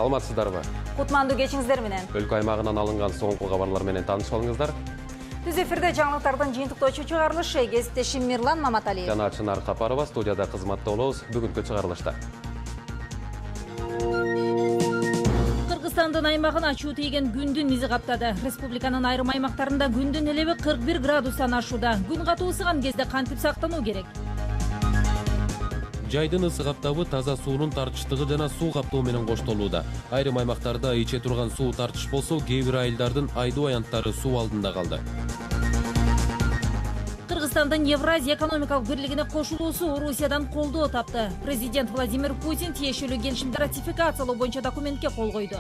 Саламатсыздарбы? Кутмандуу кечиңиздер менен. Өлкө аймагынан алынган соңку кабарлар менен таанышып алыңыздар. Түз эфирде жаңылыктардын жыйынтыктоочу чыгарылышы кесиптешим Мирлан Маматалиев Жана Чынар Капарова студияда кызматта болобуз. Бүгүнкү чыгарылышта. Кыргызстандын аймагын ачуу тийген күндүн изи каптады. Республиканын айрым аймактарында күндүн элеби 41 градустан ашууда. Күн катуу ысыган кезде кантип сактануу керек? Жайдын ысы каптабы таза суунун тартыштыгы жана суу каптоо менен коштолууда. Айрым аймактарда иче турган суу тартыш болсо, кээ бир айылдардын айдоо аянттары суу алдында калды. Кыргызстандын Евразия экономикалык бирлигине кошулуусу Орусиядан колдоо тапты. Президент Владимир Путин тиешелүү келишимди ратификациялоо боюнча документке кол койду.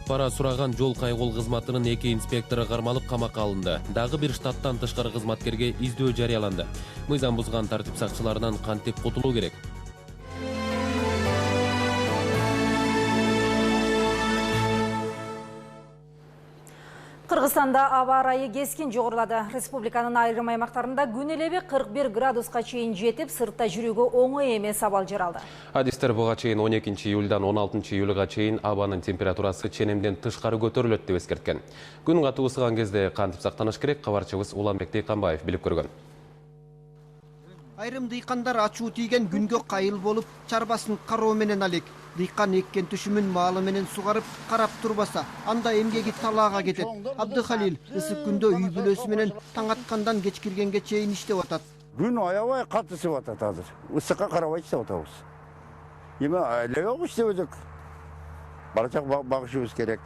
Пара сураган жол кайгол кызматынын 2 инспектору кармалып камакка алынды. Дагы бир штаттан тышкары кызматкерге издөө жарыяланды. Мыйзам бузган тартип сакчыларынан кантип кутулуу керек? Кыргызстанда аба ырайы кескин жогорулады. Республиканын айрым аймактарында күн элеби 41 градуска чейин жетип, сыртта жүрүүгө оңой эмес абал жаралды. Адистер буга чейин 12 июльдан 16 июлга чейин абанын температурасы ченемден тышкары көтөрүлөт деп эскерткен. Күн катуу ысыган кезде кантип сактаныш керек? Кабарчыбыз Уланбек Дыйканбаев билип көргөн. Айрым дыйкандар ачуу тийген күнгө кайыл болуп, чарбасын кароо менен алек. Дыйкан эккен түшүмүн маалы менен сугарып, карап турбаса, анда эмгеги талаага кетет. Абдыхалил ысык күндө үй бүлөсү менен таң аткандан кеч киргенге чейин иштеп атат. Күн аябай катуу ысып атат азыр. Ысыкка карабай иштеп атабыз. Эми элек иштеп өтөк. Барачак багышыбыз керек.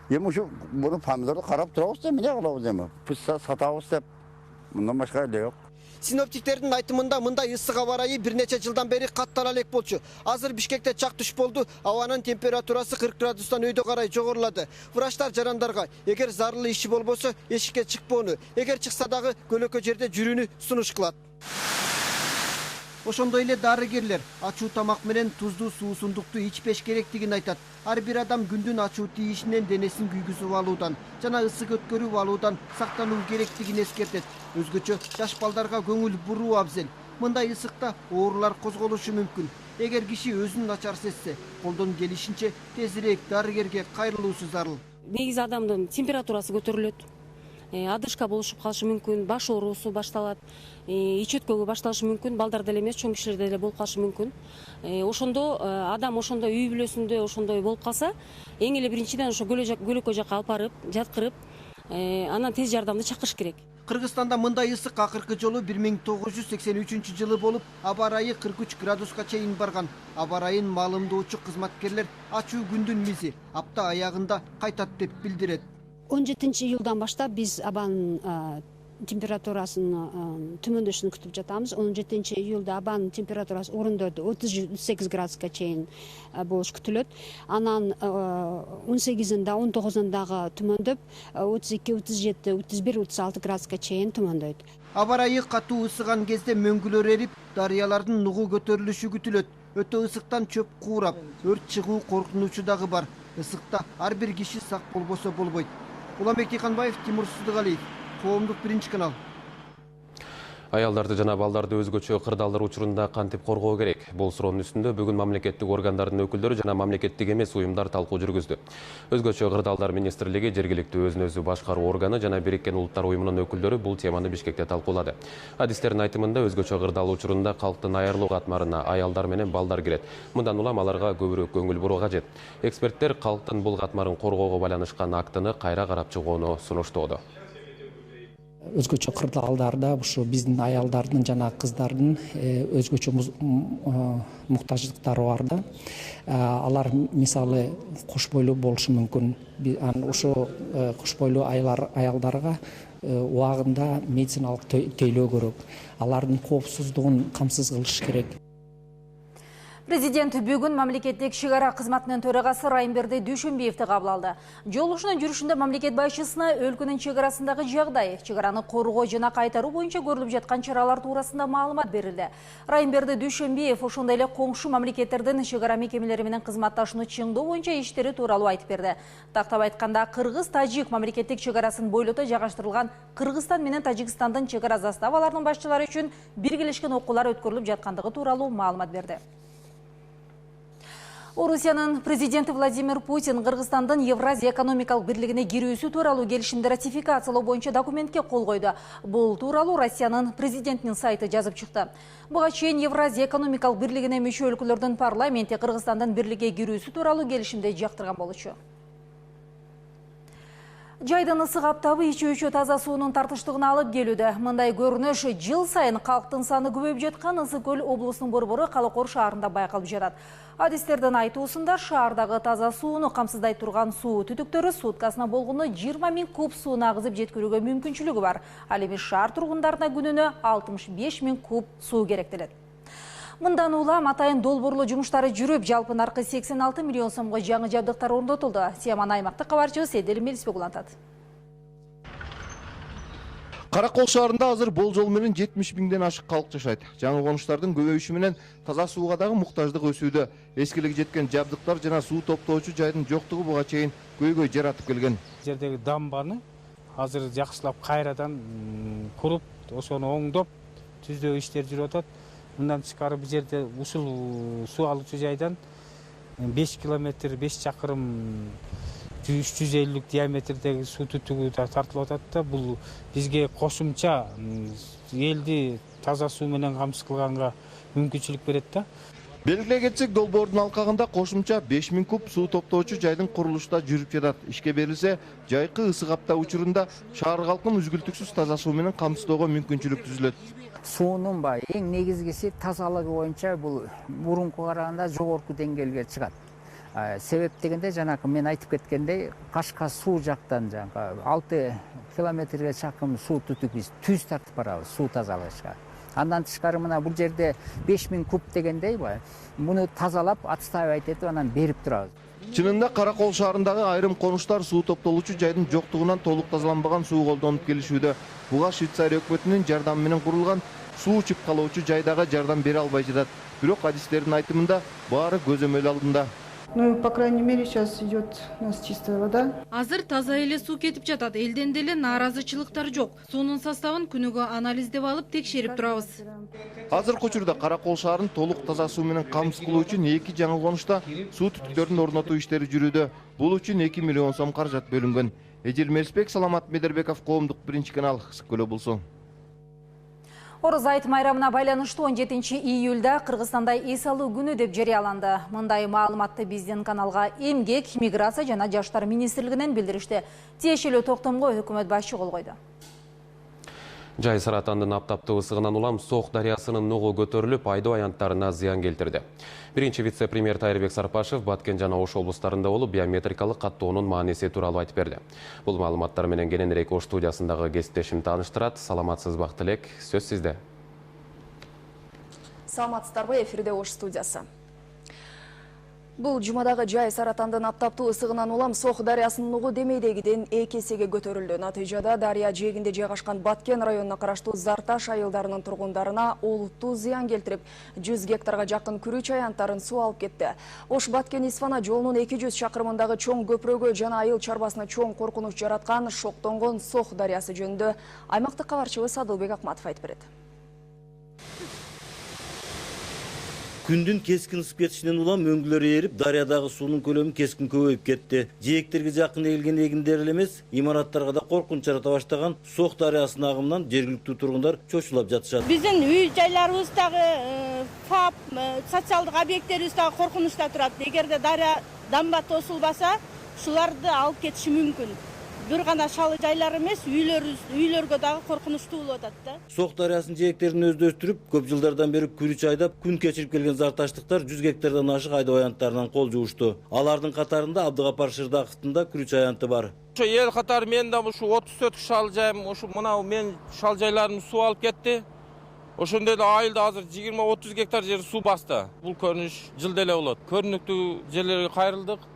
Эми ушу муну помидорду карап турабыз да, эмне кылабыз эми? Пысса сатабыз деп. Мындан башка эле жок. Синоптиктердин айтымында мындай ысык аба ырайы бир нече жылдан бери каттала элек болчу. Азыр Бишкекте чак түш болду. Абанын температурасы 40 градустан өйдө карай жогорулады. Врачтар жарандарга эгер зарылуу иши болбосо эшикке чыкпоону, эгер чыкса дагы көлөкө жерде жүрүүнү сунуш кылат. Ошондой эле дарыгерлер ачуу тамак менен туздуу суусундукту ичпеш керектигин айтат. Ар бир адам күндүн ачуу тийишинен денесин күйгүзүп алуудан жана ысык өткөрүп алуудан сактануу керектигин эскертет. Өзгөчө жаш балдарга көңүл буруу абзел. Мындай ысыкта оорулар козголушу мүмкүн. Эгер киши өзүн начар сезсе, колдон келишинче тезирээк дарыгерге кайрылуусу зарыл. Негизи адамдын температурасы көтөрүлөт. Адышка болушуп калышы мүмкүн, баш оорусу башталат, ич өткөгү башталышы мүмкүн, балдарда эле эмес, чоң кишилерде эле болуп калышы мүмкүн. Ошондо адам ошондой үй бүлөсүндө ошондой болуп калса, эң эле биринчиден ошо көлөккө жака алып барып, жаткырып, анан тез жардамды чакырыш керек. Кыргызстанда мындай ысык акыркы жолу 1983 жылы болуп, аба ырайы 43 градуска чейин барган. Аба ырайын маалымдоочу кызматкерлер ачуу күндүн мизи апта аягында кайтат деп билдирет. 17 июлдан баштап биз абанын температурасын төмөндөшүн күтүп жатабыз. 17 июлда абанын температурасы орындойду 38 градуска чейин болуш күтүлөт. Анан 18-ында, 19-дагы төмөндөп 32, 37, 31, 36 градуска чейин төмөндөйт. Аба ырайы катуу ысыган кезде мөңгүлөр эрип, дарыялардын нугу көтөрүлүшү күтүлөт. Өтө ысыктан чөп куурап, өрт чыгуу коркунучу дагы бар. Ысыкта ар бир киши сак болбосо болбойт. Уланбек Дыйканбаев, Тимур Сыздыгалиев, Коомдук биринчи канал. Аялдарды жана балдарды өзгөчө кырдаалдар учурунда кантип коргоо керек? Бул суроонун үстүндө бүгүн мамлекеттик органдардын өкүлдөрү жана мамлекеттик эмес уюмдар талкуу жүргүздү. Өзгөчө кырдаалдар министрлиги, жергиликтүү өзүн өзү башкаруу органы жана Бириккен Улуттар уюмунун өкүлдөрү бул теманы Бишкекте талкуулады. Адистердин айтымында өзгөчө кырдаал учурунда калктын аярлоо катмарына аялдар менен балдар кирет. Мындан улам аларга көбүрөөк көңүл буруу кажет. Эксперттер калктын бул катмарын коргоого байланышкан актыны кайра карап чыгууну сунуштоодо. Өзгөчө кырдаалдарда ушу биздин аялдардын жана кыздардын өзгөчө муктаждыктары бар да. Алар мисалы кош бойлуу болушу мүмкүн. Ошо кош бойлуу аялдарга убагында медициналык тейлөө көрөк. Алардын коопсуздугун камсыз кылыш керек. Президент бүгін мамлекеттик шекара кызматынын төрагасы Райымберди Дүйшөнбиевди кабыл алды. Жолугушунун жүрүшүндө мамлекет башчысына өлкөнүн чегарасындагы жагдай, чегараны коргоо жана кайтаруу боюнча көрүлүп жаткан чаралар туурасында маалымат берилди. Райымберди Дүйшөнбиев ошондой эле коңшу мамлекеттердин чегара мекемелери менен кызматташууну чыңдоо боюнча иштери тууралуу айтып берди. Тактап айтканда, Кыргыз-Тажик мамлекеттик чегарасын бойлото жайгаштырылган Кыргызстан менен Тажикстандын чегара заставаларынын башчылары үчүн биргелешкен окуулар өткөрүлүп жаткандыгы тууралуу маалымат берди. Орусиянын президенти Владимир Путин Кыргызстандын Евразия экономикалык бирлигине кирүүсү тууралуу келишимди ратификациялоо боюнча документке кол койду. Бул тууралуу Россиянын президентинин сайты жазып чыкты. Буга чейин Евразия экономикалык бирлигине мүчө өлкөлөрдүн парламенти Кыргызстандын бирликке кирүүсү тууралуу келишимди жактырган болчу. Жайдын ысык аптабы ичүүчү таза суунун тартыштыгын алып келүүдө. Мындай көрүнүш жыл сайын калктын саны көбөйүп жаткан Ысык көл облусунун борбору Калыкор шаарында байкалып жатат. Адистердин айтуусунда шаардагы таза сууну камсыздай турган суу түтүктөрү суткасына болгону 20 000 куб сууну агызып жеткирүүгө мүмкүнчүлүгү бар. Ал эми шаар тургундарына күнүнө 65 000 куб суу керектелет. Мындан улам атайын долбоорлоо жумуштары жүрүп, жалпы наркы 86 миллион сомго жаңы жабдыктар орнотулду. Теманы аймактык кабарчыбыз Эдел Мелисбек улантат. Каракол шаарында азыр болжол менен 70 000ден ашык калк жашайт. Жаңы конуштардын көбөйүшү менен таза сууга дагы муктаждык өсүүдө. Эскилиги жеткен жабдыктар жана суу топтоочу жайдын жоктугу буга чейин көйгөй жаратып келген. Жердеги дамбаны азыр жакшылап кайрадан куруп, ошону оңдоп, түздөө иштер жүрүп атат. Мындан тышкары бул жерде ушул суу алуучу жайдан 5 километр 5 чакырым 350 диаметрдеги суу түтүгү тартылып атат да, бул бизге кошумча элди таза суу менен камсыз кылганга мүмкүнчүлүк берет да. Белгилей кетсек, долбоордун алкагында кошумча 5000 куб суу топтоочу жайдын курулушта жүрүп жатат. Ишке берилсе, жайкы ысык апта учурунда шаар калкын үзгүлтүксүз таза суу менен камсыздоого мүмкүнчүлүк түзүлөт. Суунун эң негизгиси тазалыгы боюнча бул мурунку караганда жогорку деңгээлге чыгат. Себеп дегенде жанакы мен айтып кеткендей, Кашка суу жактан 6 километрге чакын суу түтүк биз түз тартып барабыз суу тазалашка. Андан тышкары мына бул жерде 5000 куб дегендей муну тазалап, отставать этип анан берип турабыз. Чынында Каракол шаарындагы айрым конуштар суу топтолуучу жайдын жоктугунан толук тазаланбаган суу колдонуп келишүүдө. Буга Швейцария өкмөтүнүн жардамы менен курулган суу ичип калуучу жайдагы жардам бере албай жатат. Бирок адистердин айтымында баары көзөмөл алдында. Ну, по крайней мере, сейчас идет у нас чистая вода. Азыр таза эле суу кетип жатат. Элден деле нааразычылыктар жок. Суунун составын күнүгө анализдеп алып текшерип турабыз. Азыркы учурда Каракол шаарын толук таза суу менен камсыз кылуу үчүн 2 жаңы конушта суу түтүктөрүн орнотуу иштери жүрүүдө. Бул үчүн 2 миллион сом каражат бөлүнгөн. Эдил Мелисбек, Саламат Медербеков, Коомдук биринчи канал, Ысык көл облусу. Орус айт майрамына байланыштуу 17 июлда Кыргызстанда эс алуу күнү деп жарыяланды. Мындай маалыматты биздин каналга Эмгек, Миграция жана Жаштар министрлигинен билдиришти. Тиешелүү токтомго өкмөт башы кол койду. Жай Саратандын аптаптуу ысыгынан улам Сок дарыясынын нугу көтөрүлүп, айдоо аянттарына зыян келтирди. Биринчи вице-премьер Тайырбек Сарпашев Баткен жана Ош облустарында болуп биометрикалык каттоонун мааниси тууралуу айтып берди. Бул маалыматтар менен кененирээк Ош студиясындагы кесиптешим тааныштырат. Саламатсыз Бактылек, сөз сизде. Саламатсыздарбы, эфирде Ош студиясы. Бул жумадагы Жай Саратандын аптаптуу ысыгынан улам Сок дарыясынын нугу демейдегиден 2 эсеге көтөрүлдү. Натыйжада дарыя жээгинде жайгашкан Баткен районуна караштуу Зарташ айылдарынын тургундарына олуттуу зыян келтирип, 100 гектарга жакын күрүч аянттарын суу алып кетти. Ош Баткен Исфана жолунун 200 чакырымындагы чоң көпүрөгө жана айыл чарбасына чоң коркунуч жараткан шоктонгон Сок дарыясы жөнүндө аймактык кабарчыбыз Садылбек Акматов айтып берет. Күндүн кескин ысып кетишинен улам өңгүлөр ээрип, дарыядагы суунун көлөмү кескин көбөйүп кетти. Жээктерге жакын эгилген эгиндер эле эмес, имараттарга да коркунуч жарата баштаган Сок дарыясынын агымынан жергиликтүү тургундар чочулап жатышат. Биздин үй жайларыбыз дагы ФАП, социалдык объекттерибиз дагы коркунучта турат. Эгерде дарыя дамба тосулбаса, ушуларды алып кетиши мүмкүн. Бир гана шалы жайлар эмес, үйлөргө дагы коркунучтуу болуп атат да. Сок дарыясынын жээктерин өздөштүрүп, көп жылдардан бери күрүч айдап, күн кечирип келген зарташтыктар 100 гектардан ашык айдоо аянттарынан кол жуушту. Алардын катарында Абдыгапар Шырдаковдун да күрүч аянты бар. Ошо эл катары мен да ушу 34 шал жайым, ушу мына мен шал жайларымды суу алып кетти. Ошондой эле айылда азыр 20-30 гектар жер суу басты. Бул көрүнүш жылда эле болот. Көрүнүктүү жерлерге кайрылдык.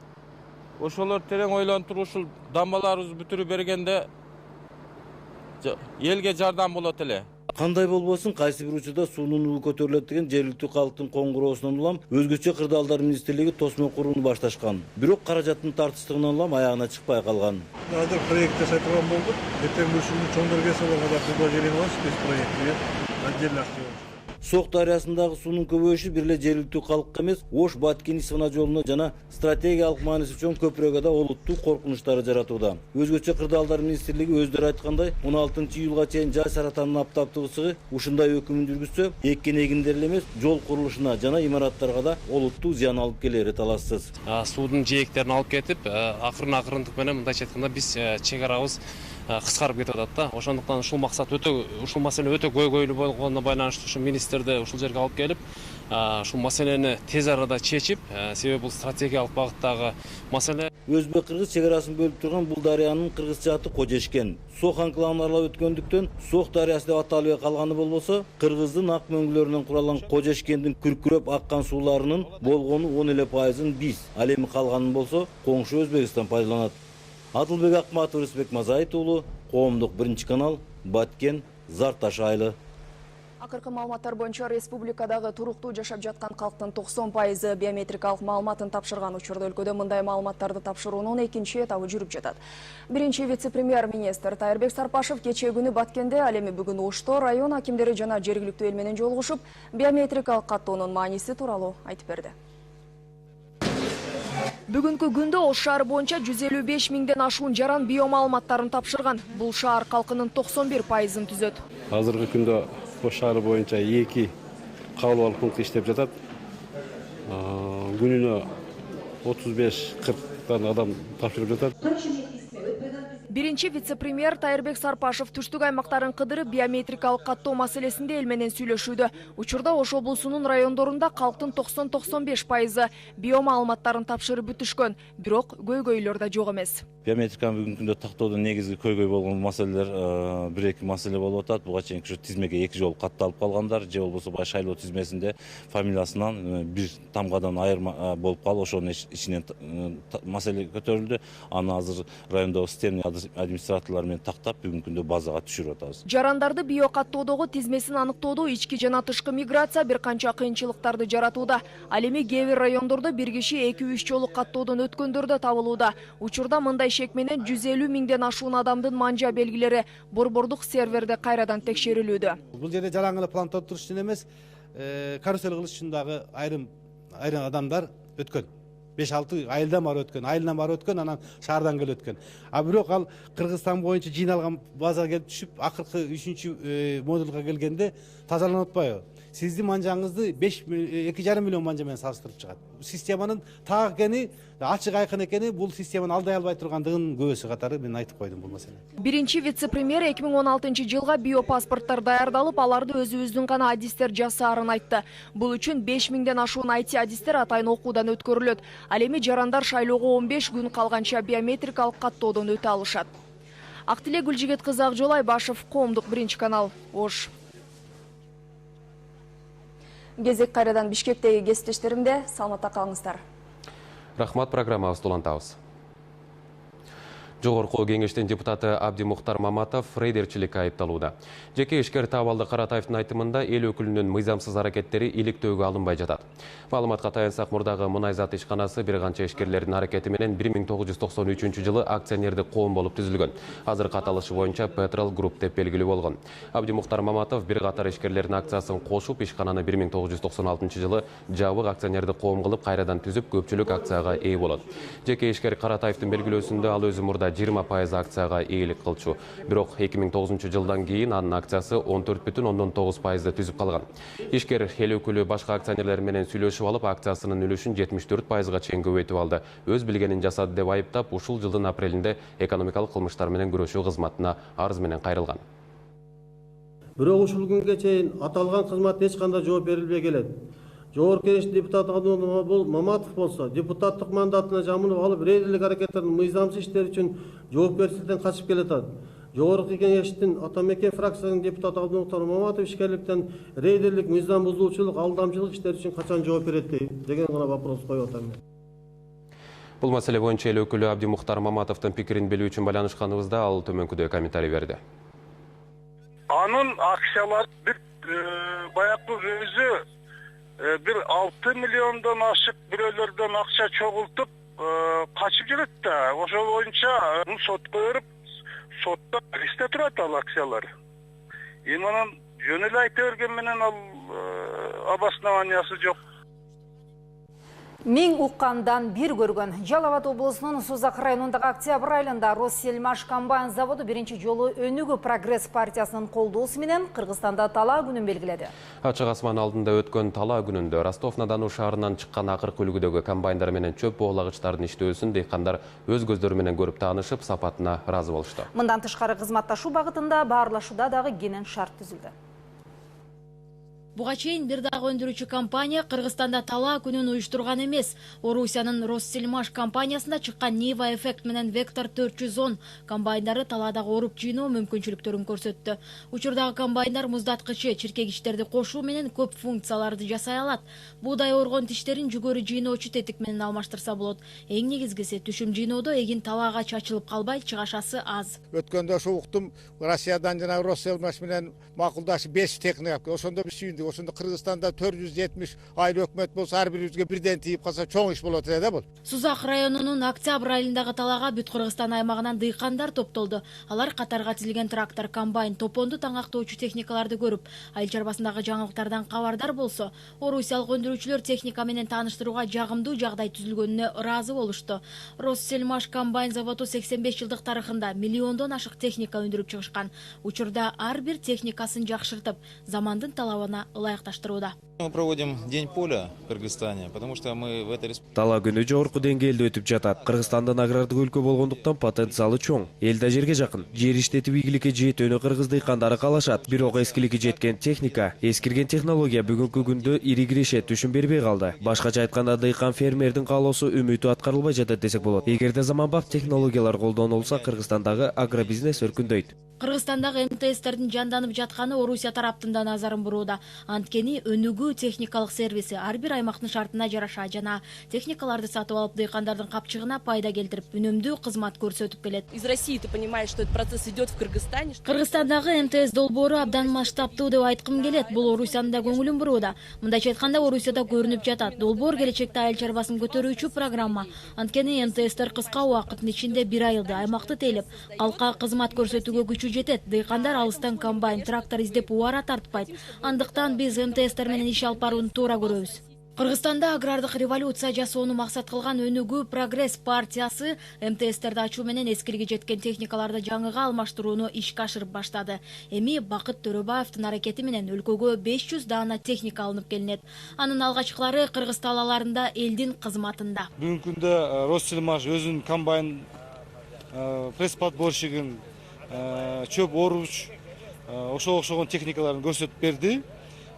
Ошолор терең ойлонуп туруп ушул дамбаларыбызды бүтүрүп бергенде элге жардам болот эле. Кандай болбосун, кайсы бир учурда суунун нугу көтөрүлөт деген жергиликтүү калктын коңгуроосунан улам өзгөчө кырдаалдар министрлиги тосмо курууну башташкан. Бирок каражаттын тартыштыгынан улам аягына чыкпай калган. Азыр проект жасай турган болдук. Эртең ушунун чоңдор кесип алганга да кырдоо жерин алабыз, без проекти, отдельно акча. Сок дарыясындагы суунун көбөйүшү бир эле жергиликтүү калкка эмес, Ош Баткен Исфана жолуна жана стратегиялык мааниси чоң көпүрөгө да олуттуу коркунучтарды жаратууда. Өзгөчө Кырдаалдар министрлиги өздөрү айткандай 16-июлга чейин жай саратанын аптаптык ысыгы ушундай өкүмүн жүргүзсө, эккен эгиндер эле эмес, жол курулушуна жана имараттарга да олуттуу зыян алып келери талашсыз. Суудун жээктерин алып кетип, акырындык менен мындайча айтканда биз чек арабыз кыскарып кетип атат да. Ошондуктан ушул маселе өтө көйгөйлүү болгонуна байланыштуу ушу министрди ушул жерге алып келип, ушул маселени тез арада чечип, себеби бул стратегиялык багыттагы маселе. Өзбек-кыргыз чек арасын бөлүп турган бул дарыянын кыргызча аты Кожешкен. Сок анклавын аралап өткөндүктөн Сок дарыясы деп аталбай калганы болбосо, кыргыздын ак мөңгүлөрүнөн куралган Кожешкендин күркүрөп аккан сууларынын болгону 10% биз, ал эми калганын болсо коңшу Өзбекстан пайдаланат. Адылбек Акматов, Рысбек Мазайт уулу, Коомдук 1-канал, Баткен, Зарташ айылы. Акыркы маалыматтар боюнча республикадагы туруктуу жашап жаткан калктын 90% биометрикалык маалыматын тапшырган учурда өлкөдө мындай маалыматтарды тапшыруунун экинчи этабы жүрүп жатат. Биринчи вице-премьер-министр Тайырбек Сарпашев кечээ күнү Баткенде, ал эми бүгүн Ошто район акимдери жана жергиликтүү эл менен жолугушуп, биометрикалык каттоонун мааниси тууралуу айтып берди. Бүгүнкү күндө Ош шаары боюнча 155 миңден ашуун жаран биомаалыматтарын тапшырган. Бул шаар калкынын 91%-ын түзөт. Азыркы күндө Ош шаары боюнча 2 кабыл алуу пункты иштеп жатат. Күнүнө 35-40 адам тапшырып жатат. Биринчи вице-премьер Тайырбек Сарпашев түштүк аймактарын кыдырып биометрикалык каттоо маселесинде эл менен сүйлөшүүдө. Учурда Ош облусунун райондорунда калктын 90-95% биомаалыматтарын тапшырып бүтүшкөн, бирок көйгөйлөр да жок эмес. Биометриканы бүгүнкү күндө тактоодо негизги көйгөй болгон маселелер 1-2 маселе болуп атат. Буга чейин ушу тизмеге 2 жолу катталып калгандар, же болбосо бай шайлоо тизмесинде фамилиясынан бир тамгадан айырма болуп калып, ошонун ичинен маселе көтөрүлдү. Аны азыр райондогу системный администраторлор менен тактап бүгүнкү күндө базага түшүрүп атабыз. Жарандарды биокаттоодогу тизмесин аныктоодо ички жана тышкы миграция бир канча кыйынчылыктарды жаратууда. Ал эми кээ бир райондордо бир киши 2-3 жолу каттоодон өткөндөр да табылууда. Учурда мындай шек менен 150 миңден ашуун адамдын манжа белгилери борбордук серверде кайрадан текшерилүүдө. Бул жерде жалаң эле план туруш үчүн эмес, карусель кылыш үчүн дагы айрым адамдар өткөн. 5-6 айылдан бары өткөн, анан шаардан келип өткөн. А бирок ал Кыргызстан боюнча жыйналган базага келип түшүп, акыркы 3-модулга келгенде тазаланып атпайбы? Сиздин манжаңызды 2,5 миллион манжа менен салыштырып чыгат. Системанын так экени, ачык айкын экени, бул системаны алдай албай тургандыгын көбөсү катары мен айтып койдум бул маселени. Биринчи вице-премьер 2016-жылга биопаспорттор даярдалып, аларды өзүбүздүн гана адистер жасаарын айтты. Бул үчүн 5 миңден ашуун IT адистер атайын окуудан өткөрүлөт. Ал эми жарандар шайлоого 15 күн калганча биометрикалык каттоодон өтө алышат. Актилек Гүлжигет кызы Акжол Айбашев, Коомдук 1-канал, Ош. Кезек кайрадан Бишкектеги кесиптештеримде, саламатта калыңыздар. Рахмат, программабызды улантабыз. Жогорку кеңештин депутаты Абдимухтар Маматов рейдерчиликке айыпталууда. Жеке ишкер Табалды Каратаевдин айтымында эл өкүлүнүн мыйзамсыз аракеттери иликтөөгө алынбай жатат. Маалыматка таянсак, мурдагы мунайзат ишканасы бир канча ишкерлердин аракети менен 1993-жылы акционердик коом болуп түзүлгөн. Азыркы аталышы боюнча Petrol Group деп белгилүү болгон. Абдимухтар Маматов бир катар ишкерлердин акциясын кошуп, ишкананы 1996-жылы жабык акционердик коом кылып кайрадан түзүп, көпчүлүк акцияга ээ болот. Жеке ишкер Каратаевдин белгилөөсүндө ал өзү мурда 20% акцияга ээлик кылчу. Бирок 2009-жылдан кийин анын акциясы 14,9%ды түзүп калган. Ишкер эл өкүлү башка акционерлер менен сүйлөшүп алып, акциясынын үлүшүн 74%га чейин көбөйтүп алды. Өз билгенин жасады деп айыптап, ушул жылдын апрелинде экономикалык кылмыштар менен күрөшүү кызматына арыз менен кайрылган. Бирок ушул күнгө чейин аталган кызмат эч кандай жооп берилбей келет. Жогорку Кеңештин депутаты Маматов болсо, депутаттык мандатына жамынып алып, рейдерлик аракеттердин мыйзамсыз иштери үчүн жоопкерчиликтен качып келатат. Жогорку Кеңештин Атамекен фракциясынын депутаты Абдимухтар Маматов ишкерликтен рейдерлик мыйзам бузуучулук, алдамчылык иштери үчүн качан жооп берет деген гана вопрос коюп атам. Бул маселе боюнча эл өкүлү Абдимухтар Маматовдун пикирин билүү үчүн байланышканыбызда ал төмөнкүдөй комментарий берди. Анын акциялары баягы өзү bir 6 milyondan aşık bireylerden akça çoğultup kaçıp жүрөт да. Ошол боюнча бул сотко берип, сотто листе турат ал акциялар. Эми анан жөн эле айта берген менен ал обоснованиясы жок. Мен уккандан бир көргөн. Жалал-Абад облусунун Сузак районундагы Октябрь айылында Россельмаш комбайн заводу биринчи жолу өнүгүү Прогресс партиясынын колдоосу менен Кыргызстанда талаа күнүн белгиледи. Ачык асман алдында өткөн талаа күнүндө Ростов-на-Дону шаарынан чыккан акыркы үлгүдөгү комбайндар менен чөп боолагычтардын иштөөсүн дыйкандар өз көздөрү менен көрүп таанышып, сапатына ыраазы болушту. Мындан тышкары кызматташуу багытында баарлашууда дагы кенен шарт түзүлдү. Буга чейин бир дагы өндүрүүчү компания Кыргызстанда талаа күнүн уюштурган эмес. Орусиянын Россельмаш компаниясында чыккан Нива Эффект менен Вектор 410 комбайндары талаадагы оруп жыйноо мүмкүнчүлүктөрүн көрсөттү. Учурдагы комбайндар муздаткычы, чиркегичтерди кошуу менен көп функцияларды жасай алат. Буудай оргон тиштерин жүгөрү жыйноочу тетик менен алмаштырса болот. Эң негизгиси түшүм жыйноодо эгин талаага чачылып калбай чыгашасы аз. Өткөндө ошо уктум Россиядан жана Россельмаш менен макулдашып 5 техника, ошондо биз сүйүндүк. Ошондо Кыргызстанда 470 айыл өкмөт болсо ар бирибизге бирден тийип калса чоң иш болот эле да бул. Сузак районунун Октябрь айылындагы талаага бүт Кыргызстан аймагынан дыйкандар топтолду. Алар катарга тизилген трактор, комбайн, топонду таңактоочу техникаларды көрүп, айыл чарбасындагы жаңылыктардан кабардар болсо, орусиялык өндүрүүчүлөр техника менен тааныштырууга жагымдуу жагдай түзүлгөнүнө ыраазы болушту. Россельмаш комбайн заводу 85 жылдык тарыхында миллиондон ашык техника өндүрүп чыгышкан. Учурда ар бир техникасын жакшыртып, замандын талабына ылайыкташтырууда. Мы проводим День поля в Кыргызстане, потому что мы в этой республике. Талаа күнү жогорку деңгээлде өтүп жатат. Кыргызстандын агрардык өлкө болгондуктан потенциалы чоң. Эл да жерге жакын. Жер иштетип ийгиликке жетүүнү кыргыз дыйкандары каалашат. Бирок эскиликке жеткен техника, эскирген технология бүгүнкү күндө ири киреше түшүм бербей калды. Башкача айтканда дыйкан фермердин каалоосу үмүтү аткарылбай жатат десек болот. Эгерде заманбап технологиялар колдонулса, Кыргызстандагы агробизнес өркүндөйт. Кыргызстандагы МТСтердин жанданып жатканы Орусия тараптын да назарын бурууда. Анткени өнүгүү техникалык сервиси ар бир аймактын шартына жараша жана техникаларды сатып алып дыйкандардын капчыгына пайда келтирип, үнөмдүү кызмат көрсөтүп келет. Из России ты понимаешь, что этот процесс идет в Кыргызстане. Кыргызстандагы МТС долбоору абдан масштабтуу деп айткым келет. Бул Орусиянын да көңүлүн бурууда. Мындайча айтканда Орусияда көрүнүп жатат. Долбоор келечекте айыл чарбасын көтөрүүчү программа. Анткени МТСтер кыска убакыттын ичинде 1 айылды аймакты тейлеп, калка кызмат көрсөтүүгө күчү жетет. Дыйкандар алыстан комбайн, трактор издеп убара тартпайт. Андыктан биз МТСтер менен иш алып барууну туура көрөбүз. Кыргызстанда агрардык революция жасоону максат кылган өнүгүү Прогресс партиясы МТСтерди ачуу менен эскилиги жеткен техникаларды жаңыга алмаштырууну ишке ашырып баштады. Эми Бакыт Төрөбаевдин аракети менен өлкөгө 500 даана техника алынып келинет. Анын алгачкылары Кыргыз талааларында элдин кызматында. Бүгүнкү күндө Россельмаш өзүнүн комбайн пресс-подборщигин чөп оруч ошого окшогон техникаларын көрсөтүп берди.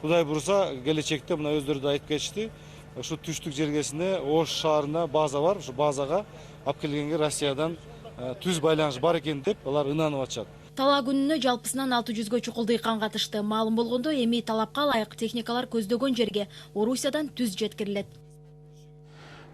Кудай бурса, келечекте мына өздөрү да айтып кетишти. Ушу түштүк жергесине Ош шаарына база бар. Ушу базага алып келгенге Россиядан түз байланыш бар экен деп алар ынанып атышат. Талаа күнүнө жалпысынан 600гө чукул дыйкан катышты. Маалым болгондо эми талапка ылайык техникалар көздөгөн жерге Орусиядан түз жеткирилет.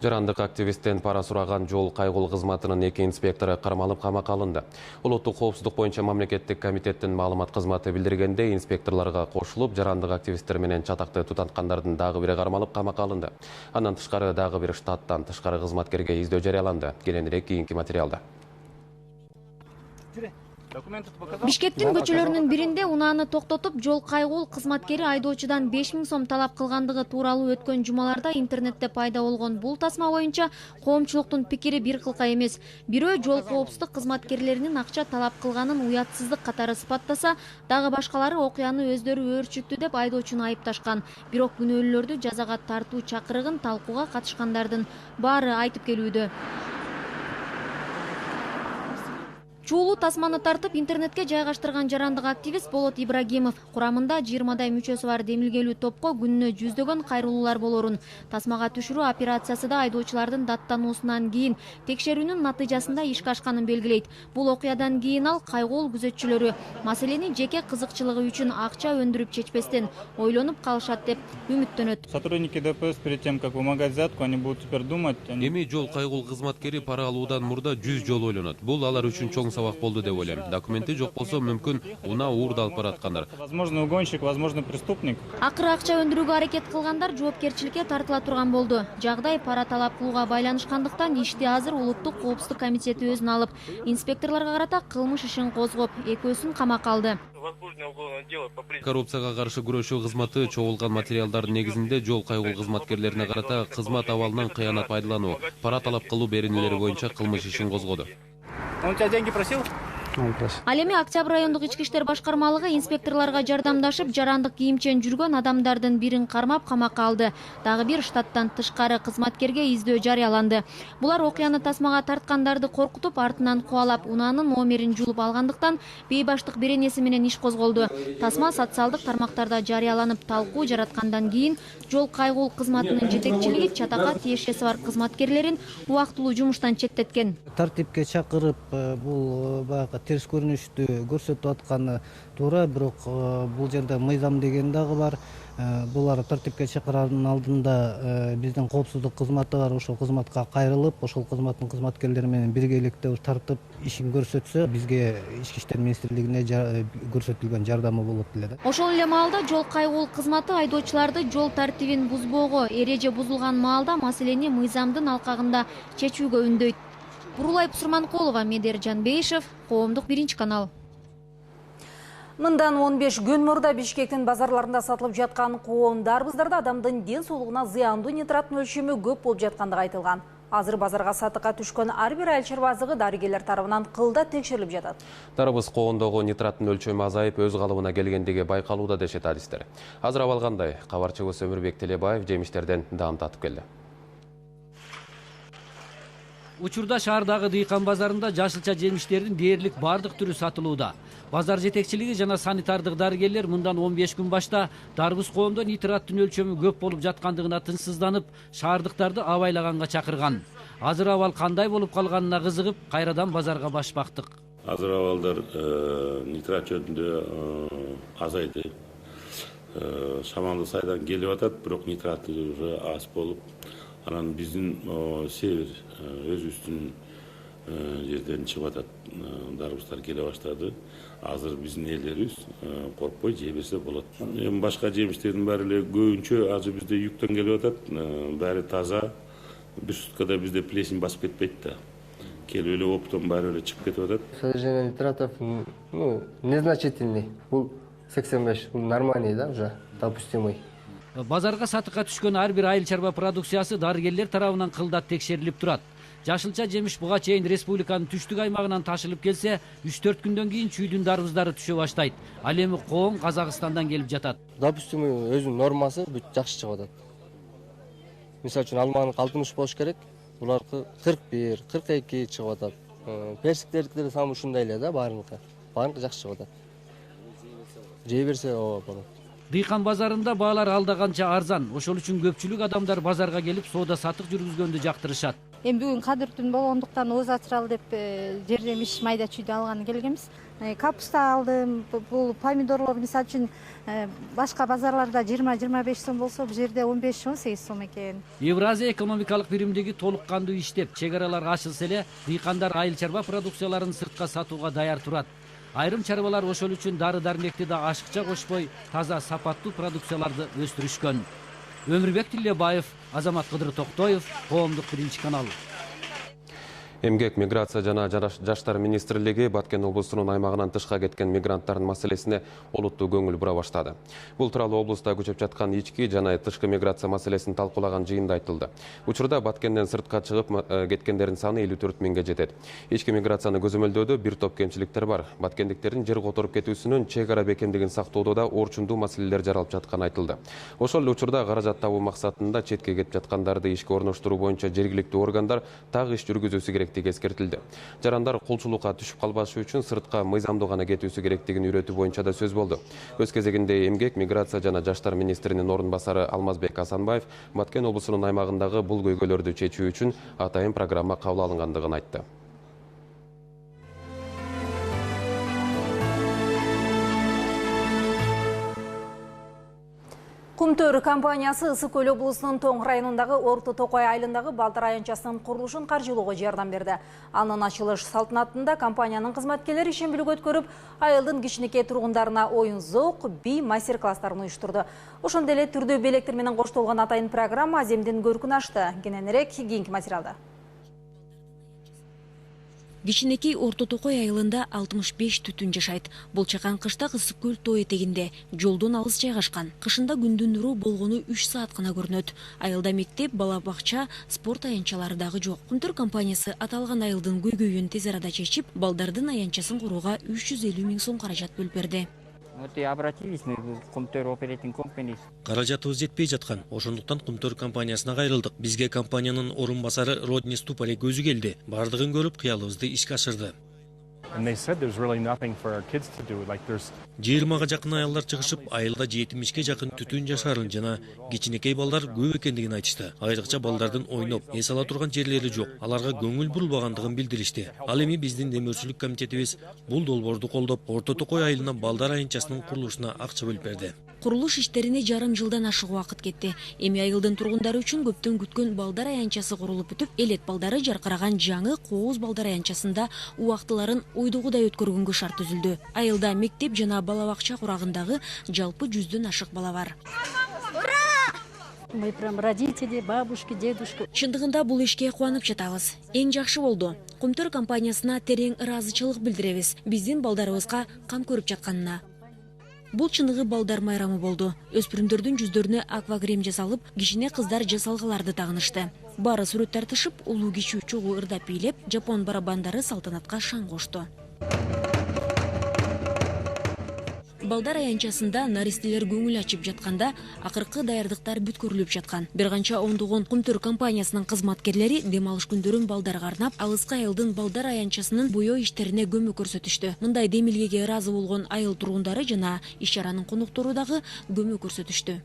Жарандык активисттен пара сураган жол кайгыл кызматынын 2 инспектору кармалып камакка алынды. Улуттук коопсуздук боюнча мамлекеттик комитеттин маалымат кызматы билдиргенде, инспекторлорго кошулуп, жарандык активисттер менен чатакты тутанткандардын дагы бири кармалып камакка алынды. Андан тышкары дагы бир штаттан тышкары кызматкерге издөө жарыяланды. Кененирээк кийинки материалда. Бишкектин көчөлөрүнүн биринде унааны токтотуп, жол кайгыл кызматкери айдоочудан 5000 сом талап кылгандыгы тууралуу өткөн жумаларда интернетте пайда болгон. Бул тасма боюнча коомчулуктун пикири бир кылка эмес. Бирөө жол коопсуздук кызматкерлеринин акча талап кылганын уятсыздык катары сыпаттаса, дагы башкалары окуяны өздөрү өөрчүттү деп айдоочуну айыпташкан. Бирок күнөөлүүлөрдү жазага тартуу чакырыгын талкууга катышкандардын баары айтып келүүдө. Чуулуу тасманы тартып интернетке жайгаштырган жарандык активист Болот Ибрагимов курамында 20дай мүчөсү бар демилгелүү топко күнүнө жүздөгөн кайрылуулар болорун, тасмага түшүрүү операциясы да айдоочулардын даттануусунан кийин текшерүүнүн натыйжасында ишке ашканын белгилейт. Бул окуядан кийин ал кайгыл күзөтчүлөрү маселени жеке кызыкчылыгы үчүн акча өндүрүп чечпестен ойлонуп калышат деп үмүттөнөт. Сотрудники ДПС перед тем, как вымогать взятку, они будут теперь думать. Эми жол кайгыл кызматкери пара алуудан мурда 100 жолу ойлонот. Бул алар үчүн чоң сабак болду деп ойлойм. Документи жок болсо мүмкүн унаа уурда алып бараткандар. Возможно, угонщик, возможно, преступник. Акыры акча өндүрүүгө аракет кылгандар жоопкерчиликке тартыла турган болду. Жагдай пара талап кылууга байланышкандыктан ишти азыр Улуттук коопсуздук комитети өзүнө алып, инспекторлорго карата кылмыш ишин козгоп, экөөсүн камакка алды. Коррупцияга каршы күрөшүү кызматы чогулган материалдардын негизинде жол кайгыл кызматкерлерине карата кызмат абалынан кыянат пайдалануу, пара талап кылуу беренелери боюнча кылмыш ишин козгоду. Он тебя деньги просил? Ал эми Октябрь райондук ички иштер башкармалыгы инспекторлорго жардамдашып, жарандык кийимчен жүргөн адамдардын бирин кармап камакка алды. Дагы бир штаттан тышкары кызматкерге издөө жарыяланды. Булар окуяны тасмага тарткандарды коркутуп, артынан кубалап, унаанын номерин жулуп алгандыктан бейбаштык беренеси менен иш козголду. Тасма социалдык тармактарда жарыяланып, талкуу жараткандан кийин жол кайгыл кызматынын жетекчилиги чатакка тиешеси бар кызматкерлерин убактылуу жумуштан четтеткен. Тартипке чакырып, бул баягы терс көрүнүштү көрсөтүп атканы туура, бирок бул жерде мыйзам деген дагы бар. Булар тартипке чакыраанын алдында биздин коопсуздук кызматы бар, ошол кызматка кайрылып, ошол кызматтын кызматкерлери менен биргеликте тартып ишин көрсөтсө, бизге Ички иштер министрлигине көрсөтүлгөн жардамы болот эле. Ошол эле маалда жол кайгыл кызматы айдоочуларды жол тартибин бузбоого, эреже бузулган маалда маселени мыйзамдын алкагында чечүүгө үндөйт. Бурулай Пусурманкулова, Медер Жанбейшев, Коомдук 1-канал. Мындан 15 күн мурда Бишкектин базарларында сатылып жаткан коом дарбыздарда адамдын ден соолугуна зыяндуу нитраттын өлчөмү көп болуп жаткандыгы айтылган. Азыр базарга сатыкка түшкөн ар бир айыл чарбазыгы дарыгерлер тарабынан кылда текшерилип жатат. Дарбыз коондогу нитраттын өлчөмү азайып, өз калыбына келгендиги байкалууда дешет адистер. Азыр абал кандай? Кабарчыбыз Өмүрбек Телебаев жемиштерден даам татып келди. Учурда шаардагы дыйкан базарында жашылча жемиштердин дээрлик бардык түрү сатылууда. Базар жетекчилиги жана санитардык дарыгерлер мындан 15 күн башта дарбыз коомдо нитраттын өлчөмү көп болуп жаткандыгына тынчсызданып, шаардыктарды абайлаганга чакырган. Азыр абал кандай болуп калганына кызыгып, кайрадан базарга баш бактык. Азыр абалдар нитрат жөнүндө азайды. Шамалды сайдан келип атат, бирок нитраты аз болуп, анан биздин север өзүбүздүн жерден чыгып атат, дарбыздар келе баштады. Азыр биздин элдерибиз коркпой жей берсе болот. Эми башка жемиштердин баары эле көбүнчө азыр бизде юктан келип атат, баары таза. Бир суткада бизде плесень басып кетпейт да. Келип эле оптон баары эле чыгып кетип атат. Содержание нитратов, незначительный. Бул 85, бул нормальный, да, уже допустимый. Базарга сатыкка түшкөн ар бир айыл чарба продукциясы дарыгерлер тарабынан кылдат текшерилип турат. Жашылча жемиш буга чейин республиканын түштүк аймагынан ташылып келсе, 3-4 күндөн кийин чүйдүн дарбыздары түшө баштайт. Ал эми коом Казакстандан келип жатат. Допустимый өзүнүн нормасы бүт жакшы чыгып атат. Мисалы үчүн алманын 60 болуш керек, буларкы 41, 42 чыгып атат. Персиктердики сам ушундай эле да, баарыныкы жакшы чыгып атат. Жей берсе болот. Дыйкан базарында баалар алдаганча арзан. Ошол үчүн көпчүлүк адамдар базарга келип соода сатык жүргүзгөндү жактырышат. Эми бүгүн кадыр түн болгондуктан ооз ачыралы деп жемиш майда чүйдү алганы келгенбиз. Капуста алдым, бул помидорлор мисалы үчүн башка базарларда 20-25 сом болсо, бул жерде 15-18 сом экен. Евразия экономикалык биримдиги толук кандуу иштеп, чек аралар ачылса эле дыйкандар айыл чарба продукцияларын сыртка сатууга даяр турат. Айрым чарбалар ошол үчүн дары-дармекти да ашыкча кошпой, таза сапаттуу продукцияларды өстүрүшкөн. Өмүрбек Телебаев, Азамат Кыдыр Токтоев, Коомдук 1-канал. Эмгек, миграция жана жаштар министрлиги Баткен облусунун аймагынан тышка кеткен мигранттардын маселесине олуттуу көңүл бура баштады. Бул тууралуу облуста көчүп жаткан ички жана тышкы миграция маселесин талкуулаган жыйында айтылды. Учурда Баткенден сыртка чыгып кеткендердин саны 54 миңге жетет. Ички миграцияны көзөмөлдөөдө бир топ кемчиликтер бар. Баткендиктердин жер которуп кетүүсүнүн чек ара бекемдигин сактоодо да орчундуу маселелер жаралып жатканы айтылды. Ошол эле учурда каражат табуу максатында четке кетип жаткандарды ишке орноштуруу боюнча жергиликтүү органдар так иш жүргүзүүсү керек эскертилди. Жарандар кулчулукка түшүп калбашы үчүн сыртка мыйзамдуу гана кетүүсү керектигин үйрөтүү боюнча да сөз болду. Өз кезегинде Эмгек, миграция жана жаштар министринин орун басары Алмазбек Асанбаев Баткен облусунун аймагындагы бул көйгөйлөрдү чечүү үчүн атайын программа кабыл алынгандыгын айтты. Кумтөр компаниясы Ысык-Көл облусунун Тоң районундагы Орто Токой айылындагы балдар аянтчасынын курулушун каржылоого жардам берди. Анын ачылыш салтанатында компаниянын кызматкерлери ишембилик өткөрүп, айылдын кичинекей тургундарына оюн-зоок, би мастер-класстарын уюштурду. Ошондой эле түрдүү белектер менен коштолгон атайын программа аземдин көркүн ачты. Кененирээк кийинки материалда. Кичинекей Орто Токой айылында 65 түтүн жашайт. Бул чакан кышта Ысык-Көл тоо этегинде, жолдон алыс жайгашкан. Кышында күндүн нуру болгону 3 саат гана көрүнөт. Айылда мектеп, бала бакча, спорт аянчалары дагы жок. Кумтөр компаниясы аталган айылдын көйгөйүн тез арада чечип, балдардын аянчасын курууга 350 000 сом каражат бөлүп берди. Каражатыбыз жетпей жаткан. Ошондуктан Кумтөр компаниясына кайрылдык. Бизге компаниянын орун басары Родни Ступарек өзү келди. Бардыгын көрүп, кыялыбызды ишке ашырды. 20га жакын аялдар чыгышып, айылда 70ке жакын түтүн жашарын жана кичинекей балдар көп экендигин айтышты. Айрыкча балдардын ойноп, эс ала турган жерлери жок. Аларга көңүл бурулбагандыгын билдиришти. Ал эми биздин демөөрчүлүк комитетибиз бул долбоорду колдоп, Орто Токой айылына балдар аянтчасынын курулушуна акча бөлүп берди. Курулуш иштерине жарым жылдан ашык убакыт кетти. Эми айылдын тургундары үчүн көптөн күткөн балдар аянчасы курулуп бүтүп, элет балдары жаркыраган жаңы Кооз балдар аянчасында убактыларын ойдугудай өткөргөнгө шарт түзүлдү. Айылда мектеп жана бала бакча курагындагы жалпы 100дөн ашык бала бар. Мы прям родители, бабушки, дедушки. Чындыгында бул ишке кубанып жатабыз. Эң жакшы болду. Кумтөр компаниясына терең ыраазычылык билдиребиз. Биздин балдарыбызга кам көрүп жатканына. Бул чыныгы балдар майрамы болду. Өспүрүмдөрдүн жүздөрүнө аквагрим жасалып, кичине кыздар жасалгаларды тагынышты. Бары сүрөт тартышып, улуу кичүү чогуу ырдап бийлеп, жапон барабандары салтанатка шаң кошту. Балдар аянчасында наристелер көңүл ачып жатканда, акыркы даярдыктар бүткөрүлүп жаткан. Бир канча ондогон Кумтөр компаниясынын кызматкерлери дем алыш күндөрүн балдарга арнап, алыскы айылдын балдар аянчасынын буё иштерине көмөк көрсөтүштү. Мындай демилгеге ыраазы болгон айыл тургундары жана иш-чаранын коноктору дагы көмөк көрсөтүштү.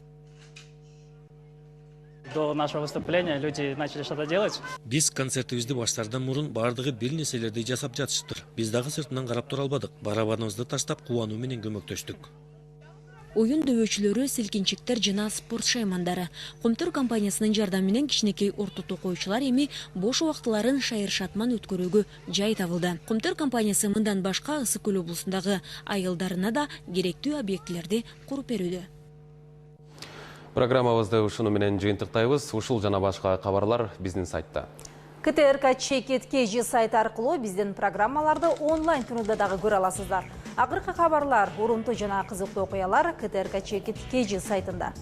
До нашего выступления люди начали что-то делать. Биз концертибизди баштаардан мурун бардыгы бир нерселерди жасап жатышыптыр. Биз дагы сыртынан карап тура албадык. Барабаныбызды таштап кубануу менен көмөктөштүк. Оюн дөбөчүлөрү, силкинчиктер жана спорт шаймандары. Кумтөр компаниясынын жардамы менен кичинекей Орто Токойчулар эми бош убактыларын шайыр-шатман өткөрүүгө жай табылды. Кумтөр компаниясы мындан башка Ысык-Көл облусундагы айылдарына да керектүү объектилерди куруп берүүдө. Программабызды ушуну менен жыйынтыктайбыз. Ушул жана башка кабарлар биздин сайтта. КТРК Чекит KG сайт аркылуу биздин программаларды онлайн түрүндө дагы көрө аласыздар. Акыркы кабарлар, урунтуу жана кызыктуу окуялар КТРК Чекит KG сайтында.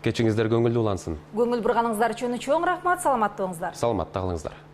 Кечиңиздер көңүлдүү улансын. Көңүл бурганыңыздар үчүн чоң рахмат, саламатты болуңуздар. Саламатта калыңыздар.